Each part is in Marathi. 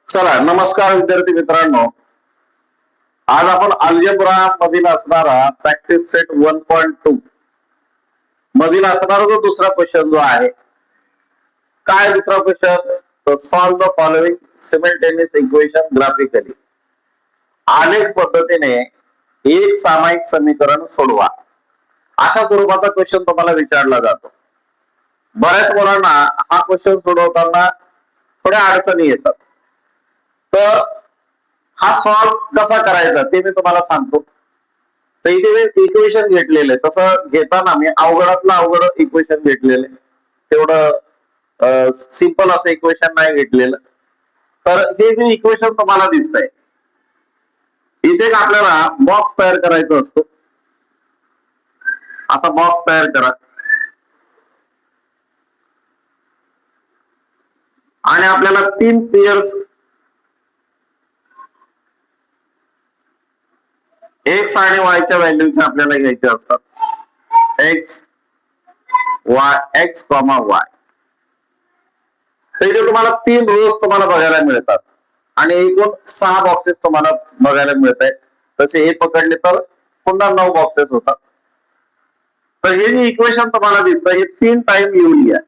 चला नमस्कार विद्यार्थी मित्रांनो. आज आपण अल्जेब्रा मधील असणारा प्रॅक्टिस सेट 1.2 मधील असणारा जो दुसरा क्वेश्चन जो आहे, काय दुसरा क्वेश्चन, तो solve the following simultaneous equation graphically. आलेख पद्धतीने एक सामायिक समीकरण सोडवा, अशा स्वरूपाचा क्वेश्चन तुम्हाला विचारला जातो. बऱ्याच मुलांना हा क्वेश्चन सोडवताना थोड्या अडचणी येतात. तर हा सॉल्व कसा करायचा ते मी तुम्हाला सांगतो. तर इथे मी इक्वेशन घेतलेले, तसं घेताना मी अवघडातलं अवघड इक्वेशन घेतलेले, तेवढं सिंपल असं इक्वेशन नाही घेतलेलं. तर हे जे इक्वेशन तुम्हाला दिसतंय, इथे आपल्याला बॉक्स तयार करायचा असतो. असा बॉक्स तयार करा आणि आपल्याला 3 पेयर्स एक्स आणि वायच्या व्हॅल्यूचे आपल्याला घ्यायचे असतात. X comma y. तर इथे तुम्हाला 3 रोज तुम्हाला बघायला मिळतात आणि एकूण 6 बॉक्सेस तुम्हाला बघायला मिळत आहेत. तसे हे पकडले तर पुन्हा 9 बॉक्सेस होतात. तर हे जे इक्वेशन तुम्हाला दिसतं हे 3 टाइम लिहून घ्या.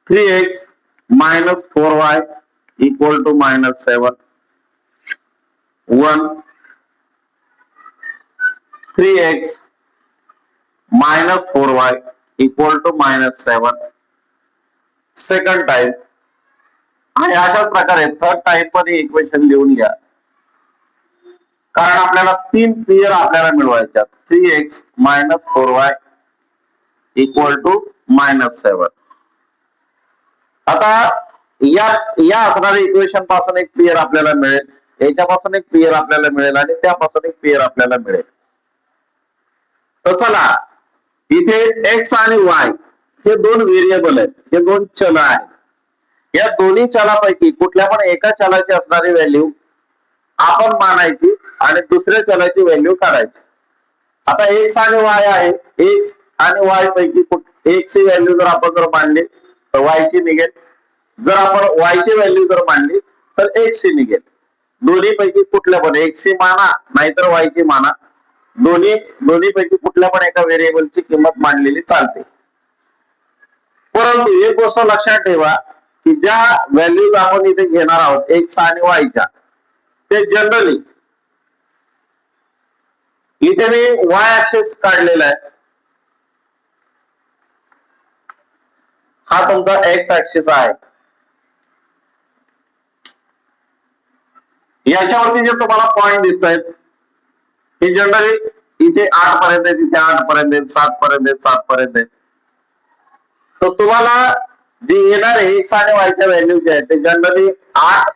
3x minus 4y equal to -7. 1 3x minus 4y equal to -7. Second time. आणि अशाच प्रकारे थर्ड टाइम पण इक्वेशन लिहून घ्या, कारण आपल्याला 3 पेयर आपल्याला मिळवायच्या. 3x minus 4y equal to -7. आता या असणाऱ्या इक्वेशन पासून एक पेयर आपल्याला मिळेल, याच्यापासून एक पेयर आपल्याला मिळेल आणि त्यापासून एक पेयर आपल्याला मिळेल. तर चला, इथे एक्स आणि वाय हे 2 व्हेरिएबल आहेत, हे 2 चल आहेत. या दोन्ही चलापैकी कुठल्या पण एका चलाची असणारी व्हॅल्यू आपण मानायची आणि दुसऱ्या चलाची व्हॅल्यू काढायची. आता एक्स आणि वाय आहे, एक्स आणि वाय पैकी एक्स ची व्हॅल्यू जर आपण मांडली तर वाय ची निघेल. जर आपण वाय ची व्हॅल्यू जर मांडली तर एक्स ची निघेल. दोन्ही पैकी कुठल्या पण एक्स ची माना नाहीतर वाय ची माना, दोन्ही पैकी कुठल्या पण एका व्हेरिएबलची किंमत मांडलेली चालते. परंतु एक गोष्ट लक्षात ठेवा की ज्या व्हॅल्यूज आपण इथे घेणार आहोत एक्स आणि वायच्या, ते जनरली इथे मी वाय ऍक्सिस काढलेला आहे, हा तुमचा एक्स ऍक्सिस आहे. याच्यावरती जे तुम्हाला पॉइंट दिसत आहेत हे जनरली इथे 8 पर्यंत आहेत, इथे 8 पर्यंत आहेत, 7 पर्यंत आहेत, 7 पर्यंत आहेत. तर तुम्हाला जे येणार आहे एक्स आणि वायच्या व्हॅल्यू जे आहेत ते जनरली 8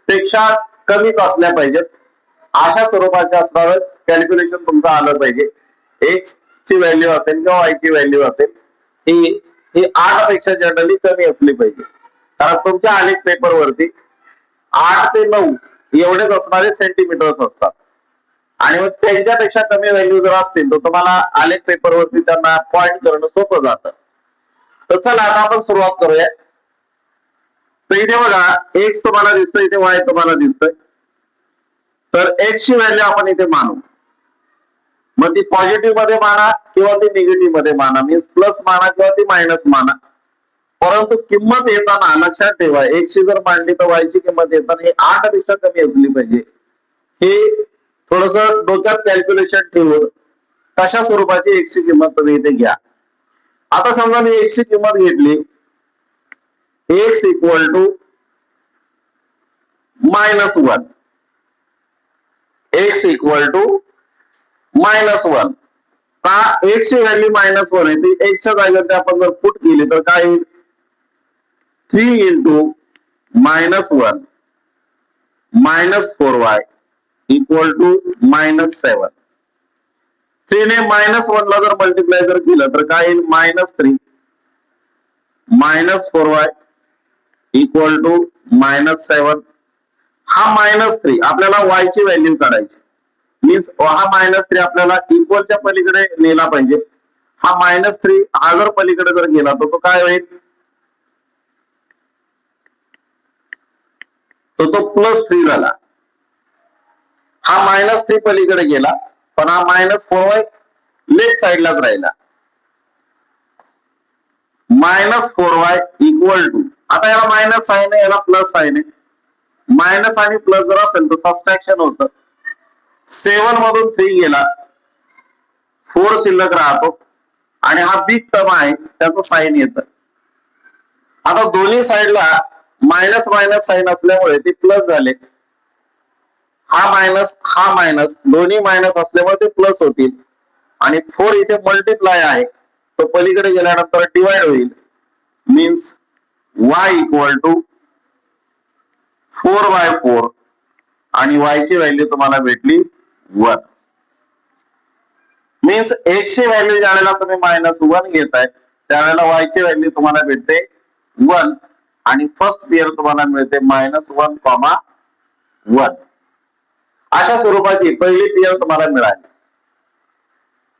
पेक्षा कमीच असल्या पाहिजेत, अशा स्वरूपाचे असणारं कॅल्क्युलेशन तुमचं आलं पाहिजे. एक्स ची व्हॅल्यू असेल किंवा वाय ची व्हॅल्यू असेल ही 8 पेक्षा जनरली कमी असली पाहिजे. कारण तुमच्या आलेख पेपर वरती 8 ते 9 एवढेच असणारे सेंटीमीटर्स असतात आणि मग त्यांच्यापेक्षा कमी व्हॅल्यू जर असतील तर तुम्हाला आलेख पेपर वरती त्यांना पॉइंट करणं सोपं जातं. तर चला आता आपण सुरुवात करूया. तर इथे बघा एक्स तुम्हाला दिसतोय, इथे वाय तुम्हाला दिसतोय. तर एक्स ची व्हॅल्यू आपण इथे मानू, मग ती पॉझिटिव्ह मध्ये माना किंवा ती निगेटिव्ह मध्ये माना, मीन्स प्लस माना किंवा ती मायनस माना. परंतु किंमत येताना लक्षात ठेवा, एक्स ची जर मांडली तर वाय ची किंमत येताना ही 8 पेक्षा कमी असली पाहिजे. हे थोडस डोक्यात कॅल्क्युलेशन ठेवून तशा स्वरूपाची एक्स ची किंमत तुम्ही इथे घ्या. आता समजा मी एक्स ची किंमत घेतली, X equal to -1, X equal to -1. का एक्स ची व्हॅल्यू -1 आहे, ती एक्सच्या जागेवरती आपण जर पुट केली तर काय येईल, 3 into -1 -4y इक्वल टू -7. 3 ने -1 ला जर मल्टिप्लाय जर केलं तर काय येईल, -3 -4y इक्वल टू -7. हा -3 आपल्याला y ची व्हॅल्यू काढायची, मीन्स हा -3 आपल्याला इक्वलच्या पलीकडे नेला पाहिजे. हा -3 हा जर पलीकडे जर गेला तर तो काय होईल, तो +3 झाला. हा -3 पलीकडे गेला, पण हा -4y लेफ्ट साईडलाच राहिला. -4y इक्वल टू, आता याला मायनस साइन आहे, याला प्लस साइन आहे. मायनस आणि प्लस जर असेल तर सबट्रॅक्शन होतं. 7 मधून 3 गेला, 4 शिल्लक राहतो आणि हा बिग टर्म आहे त्याचं साइन येतं. आता दोन्ही साईडला मायनस मायनस साइन असल्यामुळे ते प्लस झाले. हा मायनस दोन्ही मायनस असल्यामुळे ते प्लस होतील आणि 4 इथे मल्टिप्लाय आहे, तो पलीकडे गेल्यानंतर डिवाइड होईल. मीन्स y इक्वल टू 4/4 आणि y ची व्हॅल्यू तुम्हाला भेटली 1. मीन्स x ची व्हॅल्यू ज्यावेळेला तुम्ही -1 घेताय त्यावेळेला y ची व्हॅल्यू तुम्हाला भेटते 1 आणि फर्स्ट पेअर तुम्हाला मिळते -1,1. अशा स्वरूपाची पहिली पेअर तुम्हाला मिळाली.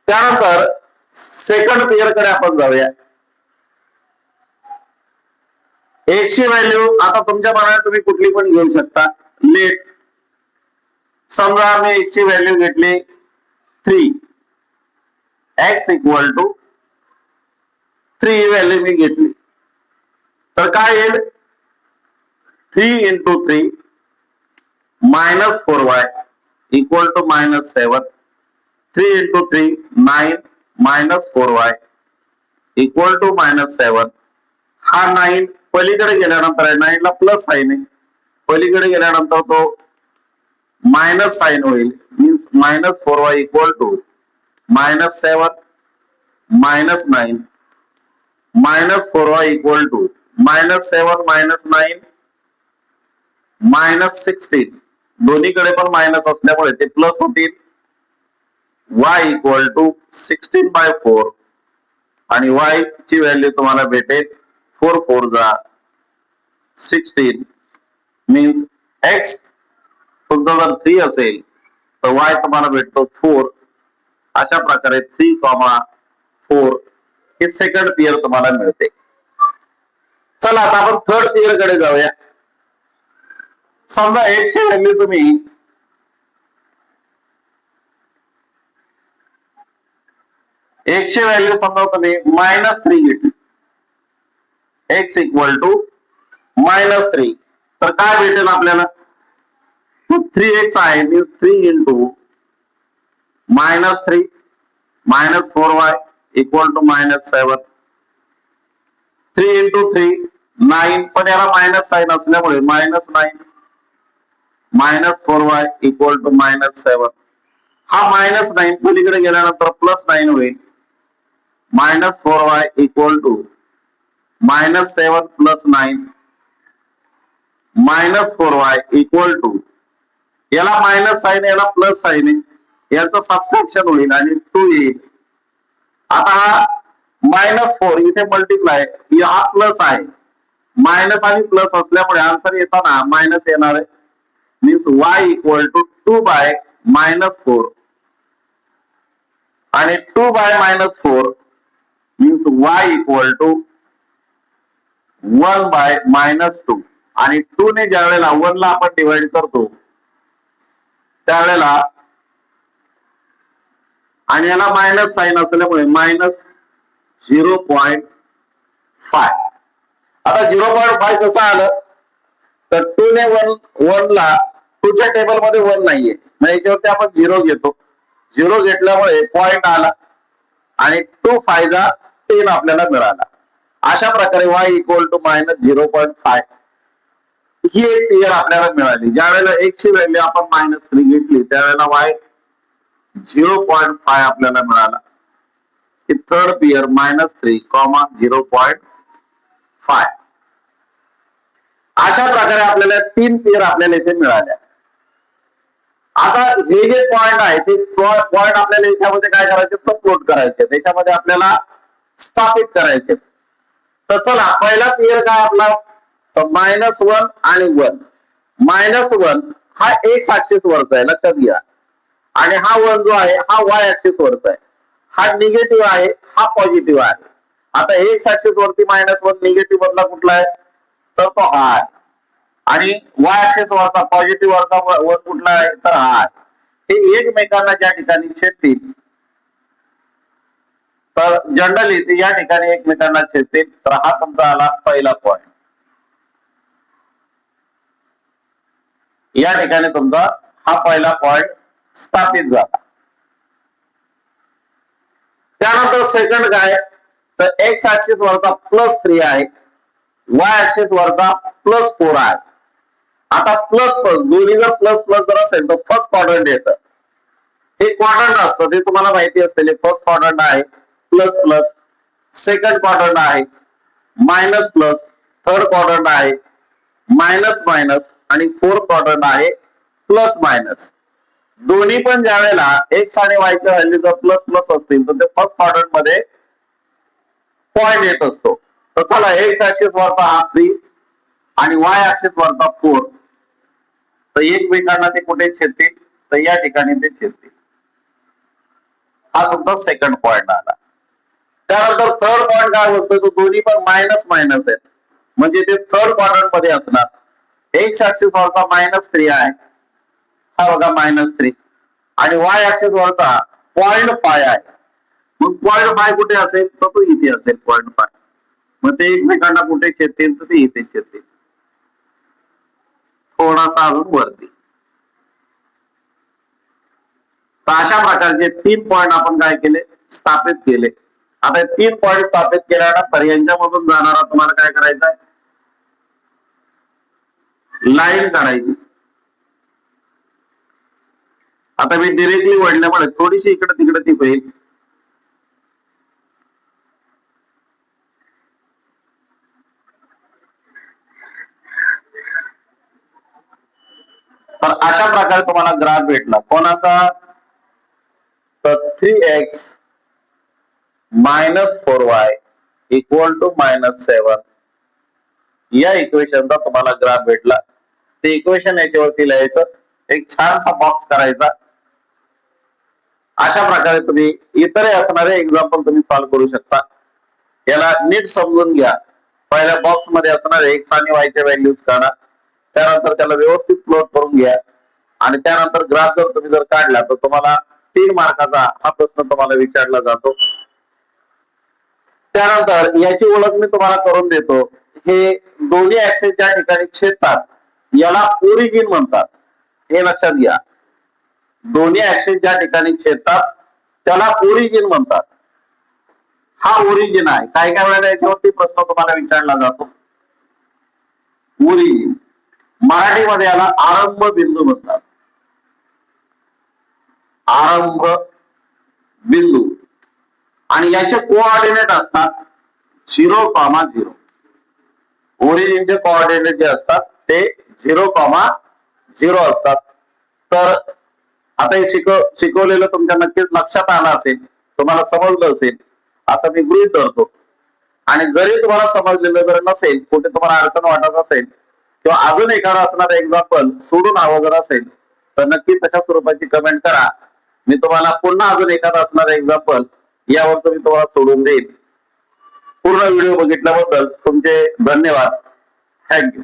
त्यानंतर सेकंड पेअर कडे आपण जाऊया. x ची व्हॅल्यू आता तुमच्या मनात तुम्ही कुठली पण घेऊ शकता. लेट समजा मी x ची व्हॅल्यू घेतली 3, x इक्वल टू 3 ही व्हॅल्यू मी घेतली तर काय येईल, 3 into 3 -4y equal to -7. 3 into 3 9 -4y equal to -7. हा 9 पलीकडे गेल्यानंतर आहे, 9 ला प्लस साइन आहे, पलीकडे गेल्यानंतर तो मायनस साइन होईल. Means -4y equal to -7 -9 -4y equal to -7 -9 -16. दोन्हीकडे पण मायनस असल्यामुळे ते प्लस होतील. y इक्वल टू 16/4 आणि y ची व्हॅल्यू तुम्हाला भेटेल 4 4 जा 16. मीन्स x तुमचा जर 3 असेल तर y तुम्हाला भेटतो 4. अशा प्रकारे 3,4 हे सेकंड पेअर तुम्हाला मिळते. चला आता आपण थर्ड पेअर कडे जाऊया. समजा x ची व्हॅल्यू तुम्ही समजा तुम्ही -3 घेतली, x इक्वल टू -3 तर काय भेटेल आपल्याला, 3x आहे. Means 3 into -3 -4y equal to -7. 3 into 3 9, पण याला मायनस साइन असल्यामुळे -9 -4y इक्वल टू -7. हा -9 पलीकडे गेल्यानंतर +9 होईल. -4y equal to -7 + 9 -4y equal to, याला मायनस साइन याला प्लस साइन आहे, याचं सबट्रॅक्शन होईल आणि 2 येईल. आता -4 इथे मल्टिप्लाय, हा प्लस आहे, मायनस आणि प्लस असल्यामुळे आन्सर येताना मायनस येणार आहे. मीन्स y इक्वल टू 2/-4 आणि 2/-4 मीन्स y इक्वल टू 1/-2 आणि 2 ने ज्या वेळेला 1 ला आपण डिवाइड करतो त्यावेळेला आणि याला मायनस साइन असल्यामुळे -0.5. आता 0.5 कसं आलं तर 2 ने 1 ला 2 च्या टेबल मध्ये 1 नाहीये, मग याच्यावरती आपण 0 घेतो. 0 घेतल्यामुळे पॉइंट आला आणि 2 5 10 आपल्याला मिळाला. अशा प्रकारे y इक्वल टू -0.5 ही एक पेअर आपल्याला मिळाली. ज्या वेळेला x ची व्हॅल्यू आपण -3 घेतली त्यावेळेला y 0.5 आपल्याला मिळाला. ही थर्ड पेअर -3, 0.5. अशा प्रकारे आपल्याला 3 पेअर आपल्याला इथे मिळाल्या. आता हे जे पॉइंट आहे ते पॉइंट आपल्याला याच्यामध्ये काय करायचे, तर प्लॉट करायचे, त्याच्यामध्ये आपल्याला स्थापित करायचे. तर चला पहिला पेअर काय आपला, तर -1 आणि 1. -1 हा एक्स ऍक्सिस वरचा आहे, लक्षात घ्या, आणि हा 1 जो आहे हा वाय ऍक्सिस वरचा आहे. हा निगेटिव्ह आहे, हा पॉझिटिव्ह आहे. आता एक्स ऍक्सिस वरती -1 निगेटिव्ह मधला कुठला आहे, तर तो हा आहे. आणि वाय ऍक्सिस वरचा पॉझिटिव्ह वरचा वर कुठला आहे तर हा आहे. हे एकमेकांना ज्या ठिकाणी छेदतील तर जनरली ते या ठिकाणी एकमेकांना छेदतील. तर हा तुमचा आला पहिला पॉइंट. या ठिकाणी तुमचा हा पहिला पॉइंट स्थापित झाला. त्यानंतर सेकंड काय तर एक्स ऍक्सिस वरचा +3 आहे, वाय ऍक्सिस वरचा +4 आहे. आता प्लस दोन्ही जर प्लस प्लस जर असेल तर फर्स्ट क्वाड्रंट येतं. हे क्वाड्रंट असतं ते तुम्हाला माहिती असलेले. फर्स्ट क्वाड्रंट आहे प्लस प्लस, सेकंड क्वाड्रंट आहे मायनस प्लस, थर्ड क्वाड्रंट आहे मायनस मायनस आणि फोर्थ क्वाड्रंट आहे प्लस मायनस. दोन्ही पण ज्या वेळेला एक्स आणि वायच्या व्हॅल्यू जर प्लस प्लस असतील तर ते फर्स्ट क्वाड्रंट मध्ये पॉइंट येत असतो. तर चला एक्स ऍक्सिस वरचा हा 3 आणि वाय ऍक्सिस वरचा 4 तर एकमेकांना ते कुठे छेदतील तर या ठिकाणी ते छेदतील. हा तुमचा सेकंड पॉइंट आला. त्यानंतर थर्ड पॉइंट काय होतं तो दोन्ही पण मायनस मायनस आहेत म्हणजे ते थर्ड क्वाड्रंट मध्ये असणार. एक्स ऍक्सिस वरचा -3 आहे, हा बघा -3 आणि वाय ऍक्सिस वरचा 0.5 आहे. मग 0.5 कुठे असेल तर तो इथे असेल 0.5. मग ते एकमेकांना कुठे छेदतील तर ते इथे छेदतील थोडासा अजून वरती. तर अशा प्रकारचे 3 पॉइंट आपण काय केले स्थापित केले. आता 3 पॉइंट स्थापित केल्यानंतर यांच्यामधून जाणारा तुम्हाला काय करायचं आहे लाईन काढायची. आता मी डिरेक्टली वळल्यामुळे थोडीशी इकडे तिकडे ती होईल. तर अशा प्रकारे तुम्हाला ग्राफ भेटला कोणाचा तर 3x -4y = -7 या इक्वेशनचा तुम्हाला ग्राफ भेटला. ते इक्वेशन याच्यावरती लिहायचं, एक छानसा बॉक्स करायचा. अशा प्रकारे तुम्ही इतर असणारे एक्झाम्पल तुम्ही सॉल्व्ह करू शकता. याला नीट समजून घ्या. पहिल्या बॉक्स मध्ये असणारे एक्स आणि वायच्या व्हॅल्यूज काढा, त्यानंतर त्याला व्यवस्थित प्लॉट करून घ्या आणि त्यानंतर ग्राफ जर तुम्ही काढला तर तुम्हाला 3 मार्काचा हा प्रश्न तुम्हाला विचारला जातो. त्यानंतर याची ओळख मी तुम्हाला करून देतो. हे दोन्ही ऍक्सिस ज्या ठिकाणी छेदतात याला ओरिजिन म्हणतात, हे लक्षात घ्या. दोन्ही ऍक्सिस ज्या ठिकाणी छेदतात त्याला ओरिजिन म्हणतात. हा ओरिजिन आहे. काही काही वेळेला याच्यावरती प्रश्न तुम्हाला विचारला जातो. ओरिजिन मराठीमध्ये याला आरंभ बिंदू म्हणतात. आरंभ बिंदू आणि याचे कोऑर्डिनेट असतात 0,0. ओरिजिनचे कोऑर्डिनेट जे असतात ते 0,0 असतात. तर आता हे शिकवलेलं तुमच्या नक्कीच लक्षात आलं असेल, तुम्हाला समजलं असेल असं मी गृहीत धरतो. आणि जरी तुम्हाला समजलेलं जर नसेल, कुठे तुम्हाला अडचण वाटत असेल किंवा अजून एखादा असणारा एक्झाम्पल सोडून हवं जर असेल तर नक्की तशा स्वरूपाची कमेंट करा. मी तुम्हाला पुन्हा अजून एखादा असणारा एक्झाम्पल यावर तुम्हाला सोडून देईल. पूर्ण व्हिडिओ बघितल्याबद्दल तुमचे धन्यवाद. थँक्यू.